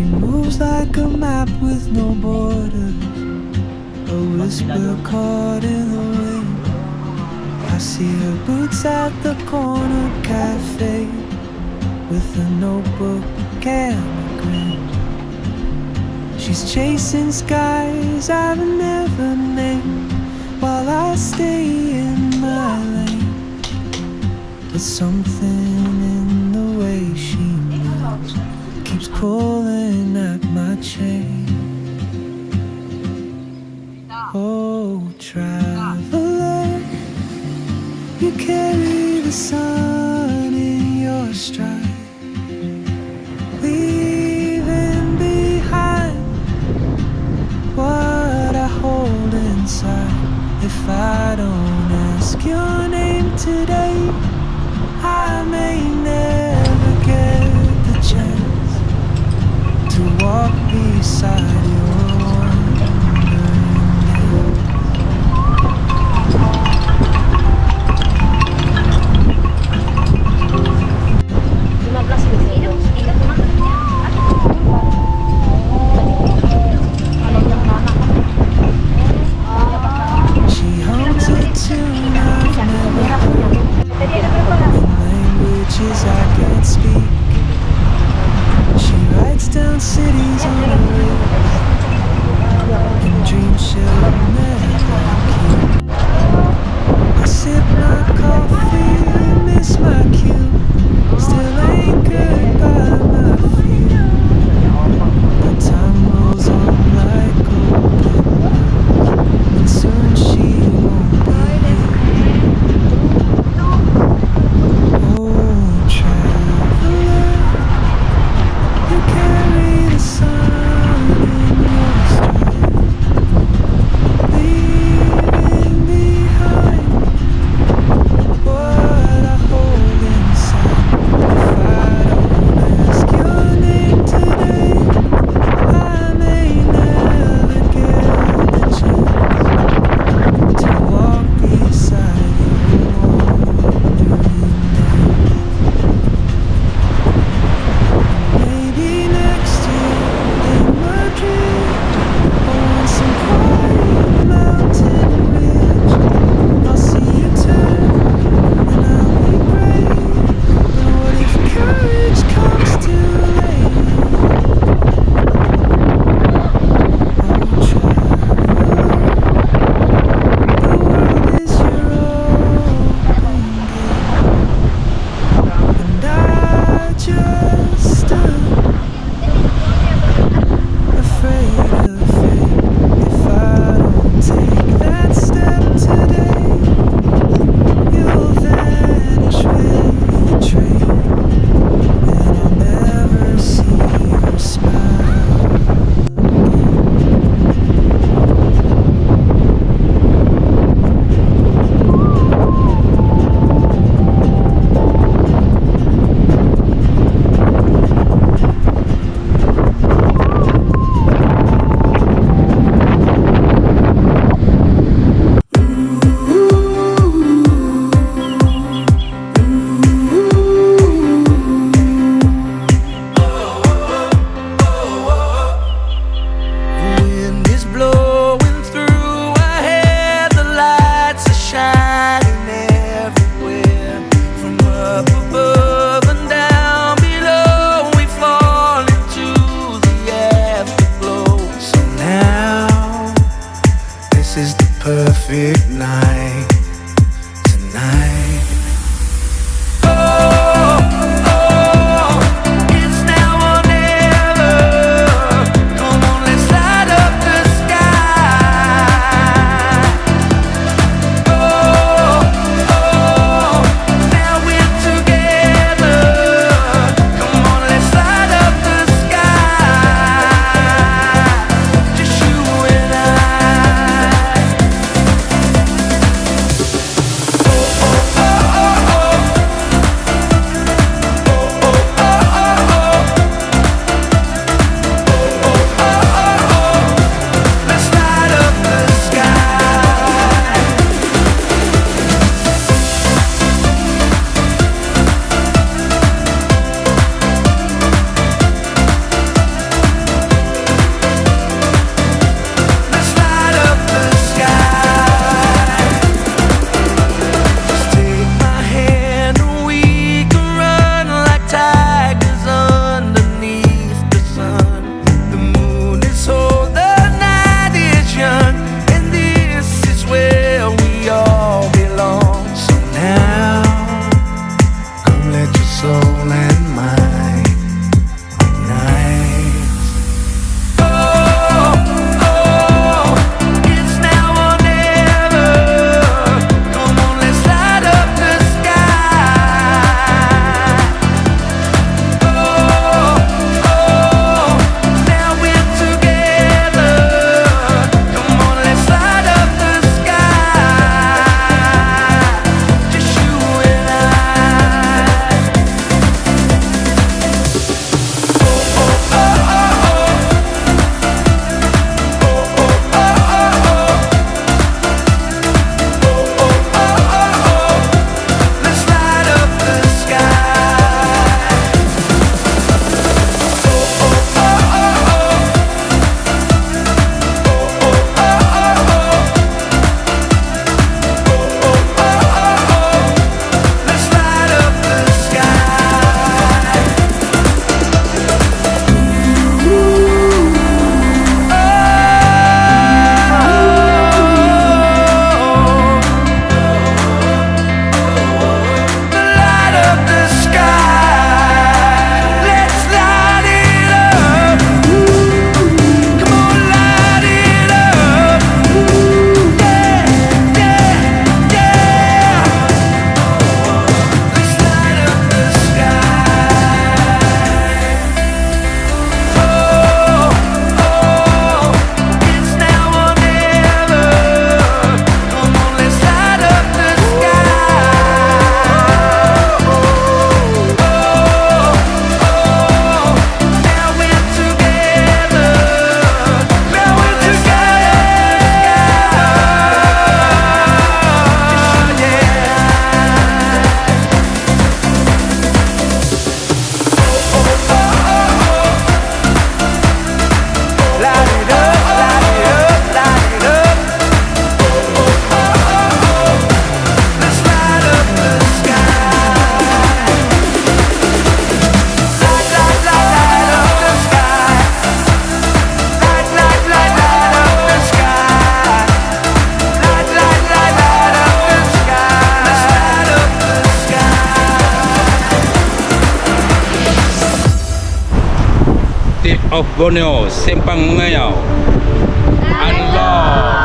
moves like a map with no border, a whisper caught in the wind. I see her boots at the corner cafe with a notebook and a grin. She's chasing skies I've never named while I stay in my lane. But something in the way she moves keeps pulling at my chain. Oh, traveler, you carry the sun in your stride, leaving behind what I hold inside. If I don't ask your name today, I may never get the chance to walk beside your wandering hand. She hums a tune I've never heard in languages I can't speak. She writes down cities on a list and dreams she'll never keep. I sip my coffee, miss my cue, still anchored by my feet. But time rolls on like open arms, and soon she won't be here. Oh, traveler, you carry the sun of Borneo, Simpang Mengayaw. Unlock!